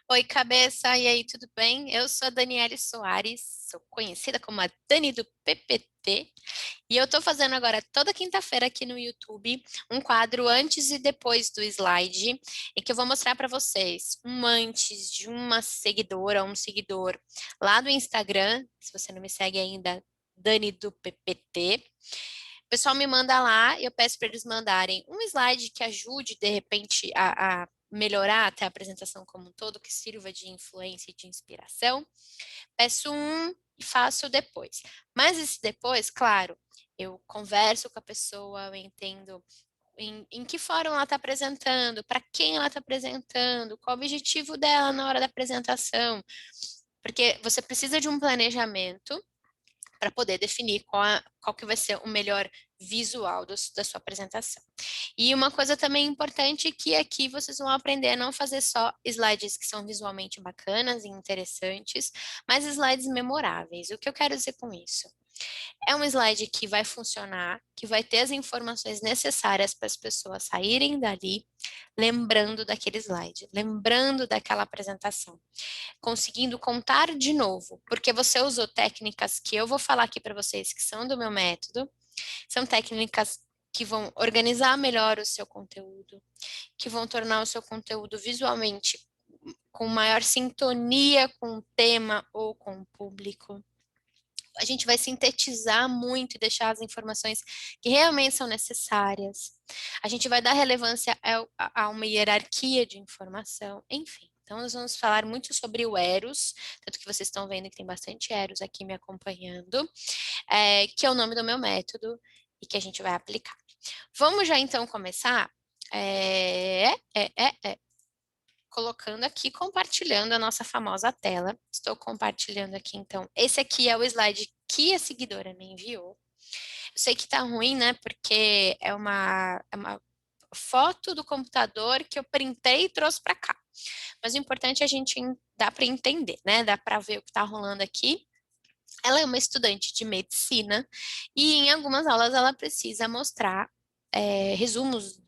Oi, cabeça, e aí, tudo bem? Eu sou a Daniele Soares, sou conhecida como a Dani do PPT, e eu tô fazendo agora toda quinta-feira aqui no YouTube um quadro antes e depois do slide, em que eu vou mostrar para vocês um antes de uma seguidora, um seguidor lá do Instagram, se você não me segue ainda, Dani do PPT. O pessoal me manda lá e eu peço para eles mandarem um slide que ajude, de repente, a melhorar até a apresentação como um todo, que sirva de influência e de inspiração. Peço um e faço depois. Mas esse depois, claro, eu converso com a pessoa, eu entendo em que fórum ela está apresentando, para quem ela está apresentando, qual o objetivo dela na hora da apresentação. Porque você precisa de um planejamento para poder definir qual que vai ser o melhor visual da sua apresentação. E uma coisa também importante que aqui vocês vão aprender a não fazer só slides que são visualmente bacanas e interessantes, mas slides memoráveis. O que eu quero dizer com isso? É um slide que vai funcionar, que vai ter as informações necessárias para as pessoas saírem dali, lembrando daquele slide, lembrando daquela apresentação, conseguindo contar de novo, porque você usou técnicas que eu vou falar aqui para vocês que são do meu método, são técnicas que vão organizar melhor o seu conteúdo, que vão tornar o seu conteúdo visualmente com maior sintonia com o tema ou com o público. A gente vai sintetizar muito e deixar as informações que realmente são necessárias. A gente vai dar relevância a uma hierarquia de informação, enfim. Então, nós vamos falar muito sobre o Eros, tanto que vocês estão vendo que tem bastante Eros aqui me acompanhando, que é o nome do meu método e que a gente vai aplicar. Vamos já então começar? É, é, é, é colocando aqui, compartilhando a nossa famosa tela. Estou compartilhando aqui, então. Esse aqui é o slide que a seguidora me enviou. Eu sei que tá ruim, né? Porque é uma foto do computador que eu printei e trouxe para cá. Mas o importante é a gente dá para entender, né? Dá para ver o que está rolando aqui. Ela é uma estudante de medicina e em algumas aulas ela precisa mostrar resumos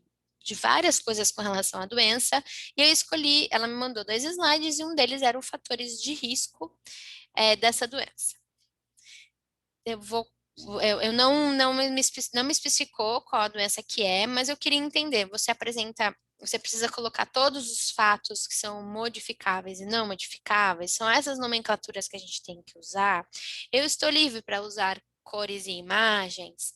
de várias coisas com relação à doença, e eu escolhi, ela me mandou dois slides e um deles era os fatores de risco dessa doença. Eu vou, eu não me especificou qual a doença que é, mas eu queria entender, você precisa colocar todos os fatos que são modificáveis e não modificáveis, são essas nomenclaturas que a gente tem que usar. Eu estou livre para usar cores e imagens,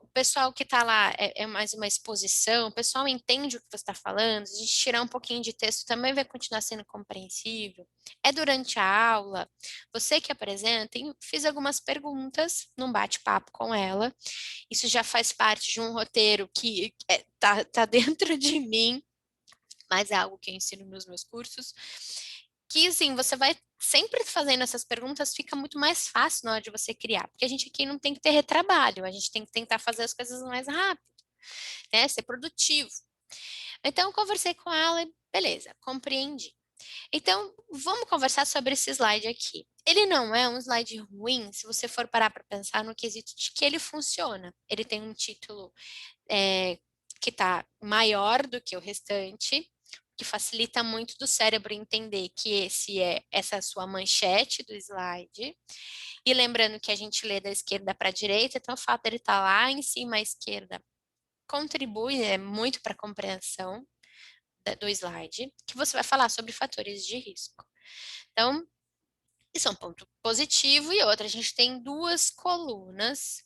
o pessoal que está lá é mais uma exposição, o pessoal entende o que você está falando, se a gente tirar um pouquinho de texto também vai continuar sendo compreensível. É durante a aula, você que apresenta, fiz algumas perguntas num bate-papo com ela, isso já faz parte de um roteiro que tá dentro de mim, mas é algo que eu ensino nos meus cursos, que assim, você vai sempre fazendo essas perguntas, fica muito mais fácil na hora de você criar, porque a gente aqui não tem que ter retrabalho, a gente tem que tentar fazer as coisas mais rápido, né, ser produtivo. Então, eu conversei com ela e beleza, compreendi. Então, vamos conversar sobre esse slide aqui. Ele não é um slide ruim se você for parar para pensar no quesito de que ele funciona. Ele tem um título que está maior do que o restante, que facilita muito do cérebro entender que essa é a sua manchete do slide. E lembrando que a gente lê da esquerda para a direita, então o fato dele estar lá em cima à esquerda contribui muito para a compreensão do slide, que você vai falar sobre fatores de risco. Então, isso é um ponto positivo e outra, a gente tem duas colunas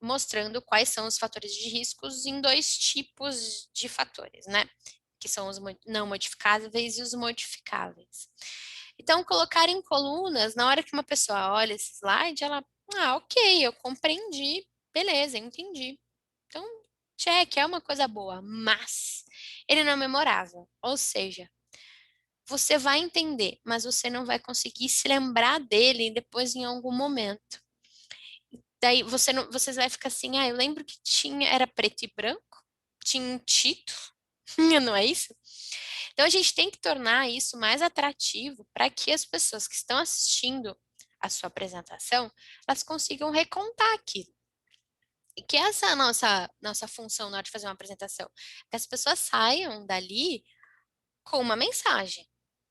mostrando quais são os fatores de riscos em dois tipos de fatores, né? Que são os não modificáveis e os modificáveis. Então, colocar em colunas, na hora que uma pessoa olha esse slide, ela, ok, eu compreendi, beleza, entendi. Então, check, é uma coisa boa, mas ele não é memorável, ou seja, você vai entender, mas você não vai conseguir se lembrar dele depois em algum momento. Daí você não, você vai ficar assim, eu lembro que era preto e branco, tinha um título, não é isso? Então a gente tem que tornar isso mais atrativo para que as pessoas que estão assistindo a sua apresentação, elas consigam recontar aquilo. E que essa é a nossa função na hora de fazer uma apresentação. Que as pessoas saiam dali com uma mensagem,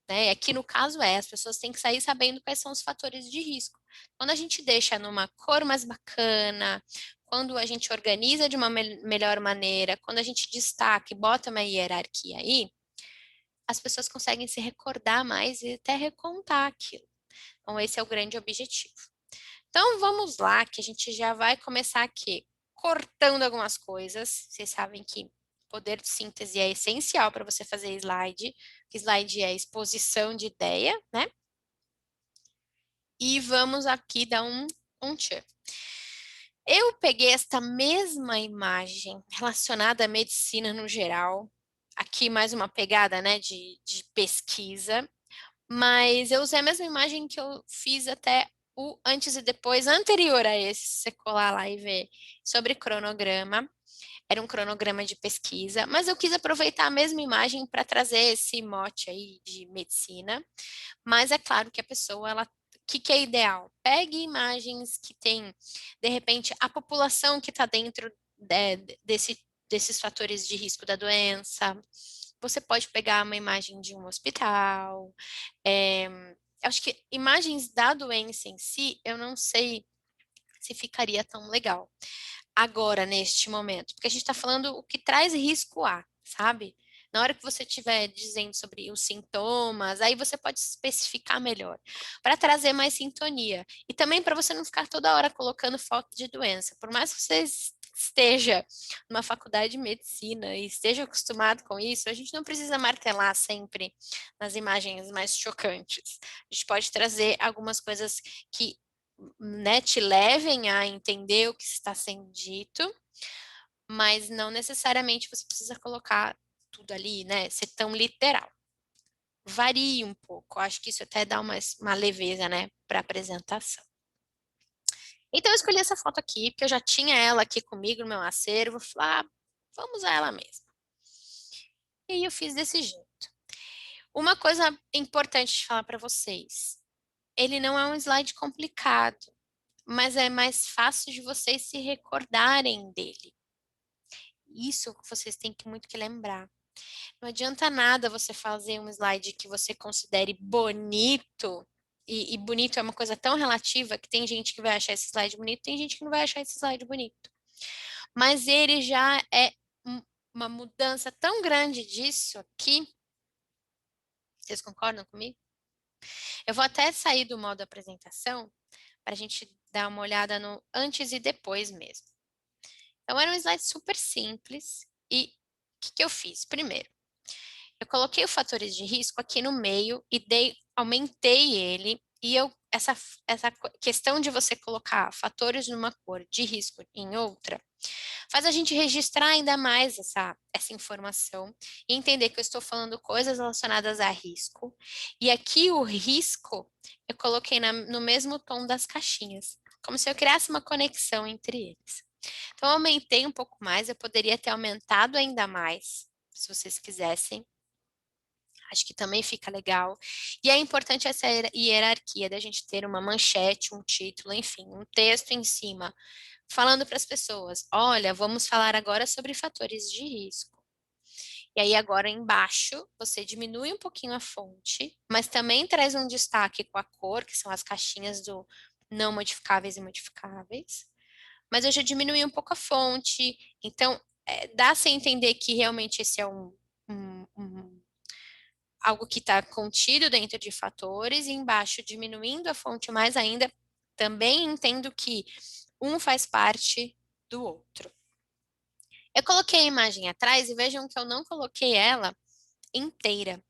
né? Aqui no caso as pessoas têm que sair sabendo quais são os fatores de risco. Quando a gente deixa numa cor mais bacana, quando a gente organiza de uma melhor maneira, quando a gente destaca e bota uma hierarquia aí, as pessoas conseguem se recordar mais e até recontar aquilo. Então, esse é o grande objetivo. Então, vamos lá, que a gente já vai começar aqui cortando algumas coisas. Vocês sabem que poder de síntese é essencial para você fazer slide. Slide é exposição de ideia, né? E vamos aqui dar um tchan. Eu peguei esta mesma imagem relacionada à medicina no geral. Aqui mais uma pegada, né, de pesquisa. Mas eu usei a mesma imagem que eu fiz até o antes e depois anterior a esse, se você colar lá e ver sobre cronograma. Era um cronograma de pesquisa, mas eu quis aproveitar a mesma imagem para trazer esse mote aí de medicina. Mas é claro que a pessoa, ela, que é ideal? Pegue imagens que tem, de repente, a população que está dentro desses fatores de risco da doença. Você pode pegar uma imagem de um hospital. É, acho que imagens da doença em si, eu não sei se ficaria tão legal agora, neste momento, porque a gente está falando o que traz risco a, sabe? Na hora que você estiver dizendo sobre os sintomas, aí você pode especificar melhor, para trazer mais sintonia. E também para você não ficar toda hora colocando foto de doença. Por mais que você esteja numa faculdade de medicina e esteja acostumado com isso, a gente não precisa martelar sempre nas imagens mais chocantes. A gente pode trazer algumas coisas que, né, te levem a entender o que está sendo dito, mas não necessariamente você precisa colocar tudo ali, né, ser tão literal. Varie um pouco, acho que isso até dá uma leveza, né, para a apresentação. Então eu escolhi essa foto aqui, porque eu já tinha ela aqui comigo no meu acervo, falei, vamos usar ela mesmo. E aí eu fiz desse jeito. Uma coisa importante de falar para vocês, ele não é um slide complicado, mas é mais fácil de vocês se recordarem dele. Isso vocês têm que muito que lembrar. Não adianta nada você fazer um slide que você considere bonito, e bonito é uma coisa tão relativa que tem gente que vai achar esse slide bonito, tem gente que não vai achar esse slide bonito. Mas ele já é uma mudança tão grande disso aqui. Vocês concordam comigo? Eu vou até sair do modo apresentação para a gente dar uma olhada no antes e depois mesmo. Então, era um slide super simples. E o que eu fiz? Primeiro, eu coloquei os fatores de risco aqui no meio e aumentei ele. E essa questão de você colocar fatores numa cor, de risco em outra, faz a gente registrar ainda mais essa informação e entender que eu estou falando coisas relacionadas a risco. E aqui o risco eu coloquei no mesmo tom das caixinhas, como se eu criasse uma conexão entre eles. Então, eu aumentei um pouco mais, eu poderia ter aumentado ainda mais, se vocês quisessem. Acho que também fica legal. E é importante essa hierarquia da gente ter uma manchete, um título, enfim, um texto em cima, falando para as pessoas: olha, vamos falar agora sobre fatores de risco. E aí, agora embaixo, você diminui um pouquinho a fonte, mas também traz um destaque com a cor, que são as caixinhas do não modificáveis e modificáveis. Mas eu já diminui um pouco a fonte, então dá-se a entender que realmente esse é algo que está contido dentro de fatores, e embaixo, diminuindo a fonte mais ainda, também entendo que um faz parte do outro. Eu coloquei a imagem atrás e vejam que eu não coloquei ela inteira.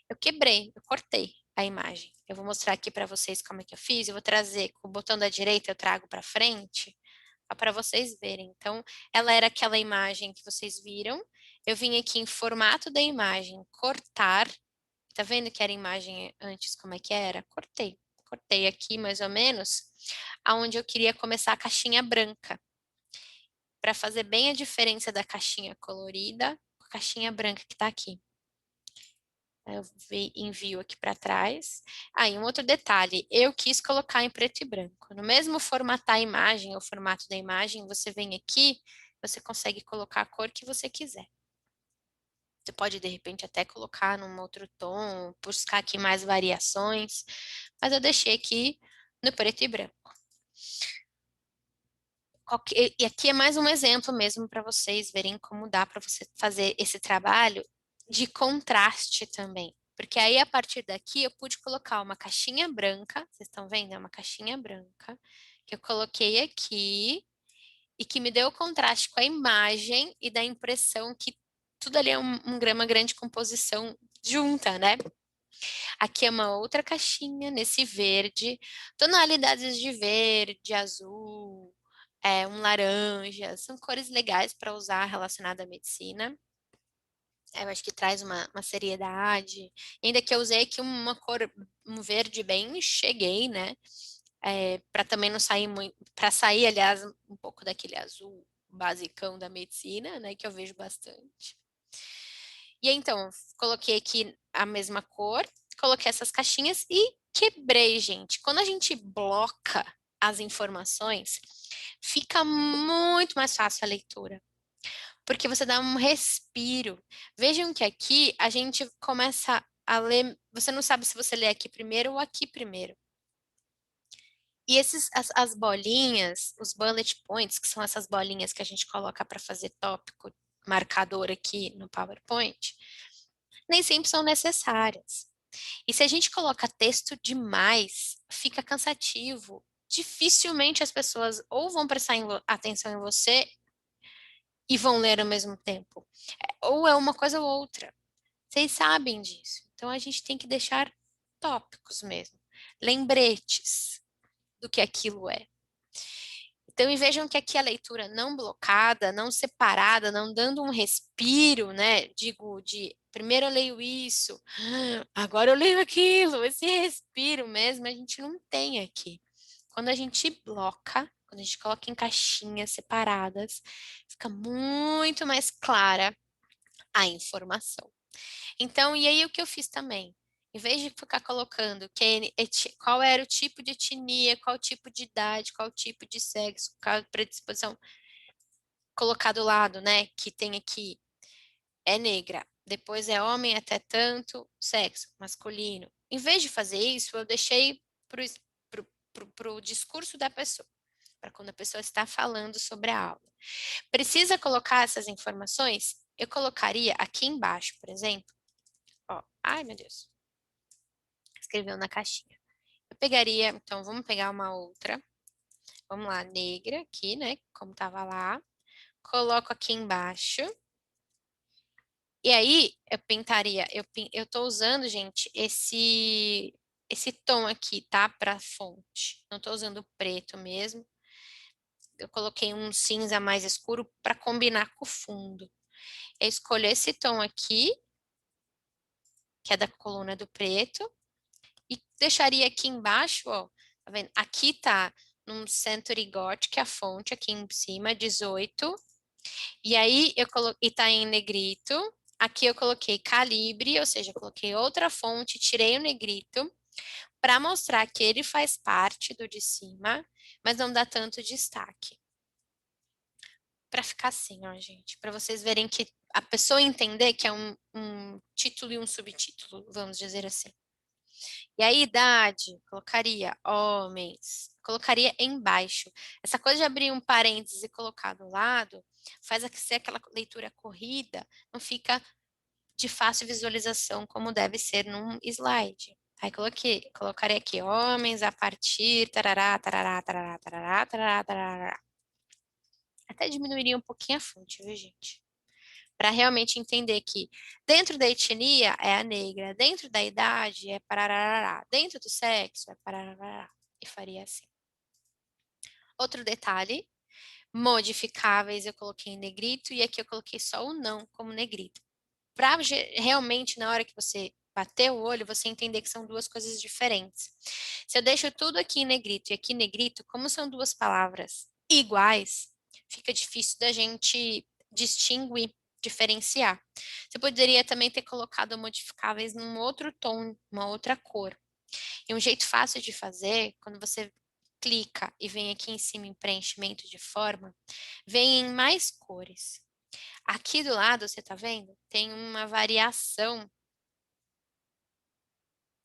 Eu quebrei, eu cortei a imagem. Eu vou mostrar aqui para vocês como é que eu fiz. Eu vou trazer com o botão da direita, eu trago para frente, para vocês verem. Então, ela era aquela imagem que vocês viram. Eu vim aqui em formato da imagem, cortar. Tá vendo que era a imagem antes, como é que era? Cortei. Cortei aqui mais ou menos, aonde eu queria começar a caixinha branca, para fazer bem a diferença da caixinha colorida com a caixinha branca que tá aqui. Eu envio aqui para trás. Aí, um outro detalhe, eu quis colocar em preto e branco. No mesmo formatar a imagem, ou formato da imagem, você vem aqui, você consegue colocar a cor que você quiser. Você pode, de repente, até colocar num outro tom, buscar aqui mais variações, mas eu deixei aqui no preto e branco. E aqui é mais um exemplo mesmo para vocês verem como dá para você fazer esse trabalho de contraste também. Porque aí, a partir daqui, eu pude colocar uma caixinha branca, vocês estão vendo? É uma caixinha branca, que eu coloquei aqui, e que me deu o contraste com a imagem e dá a impressão que tudo ali é uma grande composição junta, né? Aqui é uma outra caixinha nesse verde, tonalidades de verde, azul, um laranja, são cores legais para usar relacionada à medicina. Eu acho que traz uma seriedade. Ainda que eu usei aqui uma cor, um verde bem cheguei, né? Para também não sair muito, para sair, aliás, um pouco daquele azul basicão da medicina, né? Que eu vejo bastante. E aí, então, coloquei aqui a mesma cor, coloquei essas caixinhas e quebrei, gente. Quando a gente bloca as informações, fica muito mais fácil a leitura, porque você dá um respiro. Vejam que aqui a gente começa a ler, você não sabe se você lê aqui primeiro ou aqui primeiro. E as bolinhas, os bullet points, que são essas bolinhas que a gente coloca para fazer tópico, marcador aqui no PowerPoint, nem sempre são necessárias. E se a gente coloca texto demais, fica cansativo. Dificilmente as pessoas ou vão prestar atenção em você e vão ler ao mesmo tempo. Ou é uma coisa ou outra. Vocês sabem disso. Então a gente tem que deixar tópicos mesmo, lembretes do que aquilo é. Então, e vejam que aqui a leitura não blocada, não separada, não dando um respiro, né? Digo, de primeiro eu leio isso, agora eu leio aquilo, esse respiro mesmo a gente não tem aqui. Quando a gente bloca, quando a gente coloca em caixinhas separadas, fica muito mais clara a informação. Então, e aí o que eu fiz também? Em vez de ficar colocando qual era o tipo de etnia, qual tipo de idade, qual tipo de sexo, qual predisposição, colocar do lado, né? Que tem aqui, é negra, depois é homem até tanto, sexo masculino. Em vez de fazer isso, eu deixei para o discurso da pessoa, para quando a pessoa está falando sobre a aula. Precisa colocar essas informações? Eu colocaria aqui embaixo, por exemplo. Ó, ai, meu Deus. Escreveu na caixinha. Eu pegaria, então, vamos pegar uma outra. Vamos lá, negra aqui, né? Como tava lá. Coloco aqui embaixo. E aí, eu pintaria. Eu tô usando, gente, esse tom aqui, tá? Pra fonte. Não tô usando preto mesmo. Eu coloquei um cinza mais escuro para combinar com o fundo. Eu escolho esse tom aqui, que é da coluna do preto. E deixaria aqui embaixo, ó, tá vendo? Aqui tá num Century Gothic, a fonte aqui em cima, 18. E aí eu coloquei, tá em negrito. Aqui eu coloquei calibre, ou seja, eu coloquei outra fonte, tirei o negrito, para mostrar que ele faz parte do de cima, mas não dá tanto destaque. Para ficar assim, ó, gente, para vocês verem que a pessoa entender que é um título e um subtítulo, vamos dizer assim. E a idade, colocaria homens, colocaria embaixo. Essa coisa de abrir um parênteses e colocar do lado, faz ser aquela leitura corrida, não fica de fácil visualização como deve ser num slide. Aí colocaria aqui homens a partir, tarará, tarará, tarará, tarará, tarará, tarará. Até diminuiria um pouquinho a fonte, viu, gente? Para realmente entender que dentro da etnia é a negra, dentro da idade é pararará, dentro do sexo é pararará, e faria assim. Outro detalhe, modificáveis eu coloquei em negrito e aqui eu coloquei só o não como negrito. Para realmente, na hora que você bater o olho, você entender que são duas coisas diferentes. Se eu deixo tudo aqui em negrito e aqui em negrito, como são duas palavras iguais, fica difícil da gente distinguir, diferenciar. Você poderia também ter colocado modificáveis num outro tom, uma outra cor. E um jeito fácil de fazer, quando você clica e vem aqui em cima em preenchimento de forma, vem em mais cores. Aqui do lado, você tá vendo? Tem uma variação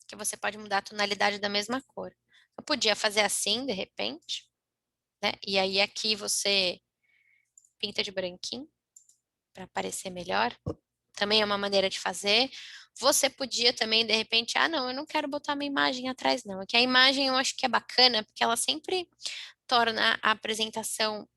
que você pode mudar a tonalidade da mesma cor. Eu podia fazer assim, de repente, né? E aí aqui você pinta de branquinho para parecer melhor. Também é uma maneira de fazer. Você podia também, de repente, não, eu não quero botar minha imagem atrás, não. É que a imagem eu acho que é bacana, porque ela sempre torna a apresentação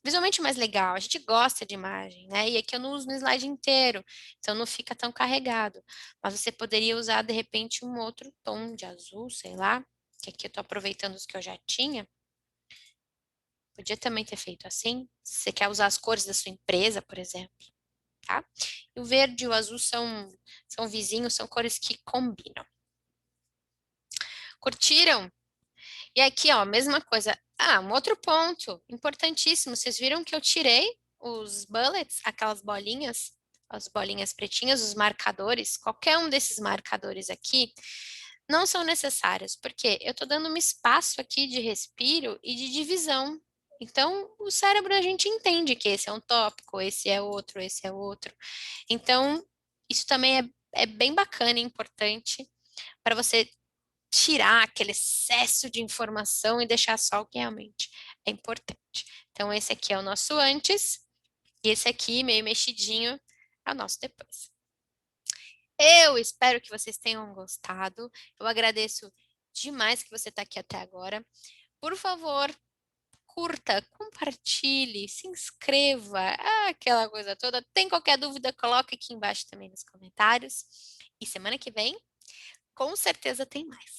visualmente mais legal. A gente gosta de imagem, né? E aqui eu não uso no slide inteiro, então não fica tão carregado. Mas você poderia usar, de repente, um outro tom de azul, sei lá, que aqui eu tô aproveitando os que eu já tinha. Podia também ter feito assim. Se você quer usar as cores da sua empresa, por exemplo, tá? E o verde e o azul são vizinhos, são cores que combinam. Curtiram? E aqui, ó, mesma coisa. Um outro ponto importantíssimo. Vocês viram que eu tirei os bullets, aquelas bolinhas, as bolinhas pretinhas, os marcadores, qualquer um desses marcadores aqui, não são necessários, porque eu tô dando um espaço aqui de respiro e de divisão. Então, o cérebro a gente entende que esse é um tópico, esse é outro, esse é outro. Então, isso também é bem bacana e importante para você tirar aquele excesso de informação e deixar só o que realmente é importante. Então, esse aqui é o nosso antes, e esse aqui, meio mexidinho, é o nosso depois. Eu espero que vocês tenham gostado. Eu agradeço demais que você está aqui até agora. Por favor, curta, compartilhe, se inscreva, aquela coisa toda. Tem qualquer dúvida, coloque aqui embaixo também nos comentários. E semana que vem, com certeza tem mais.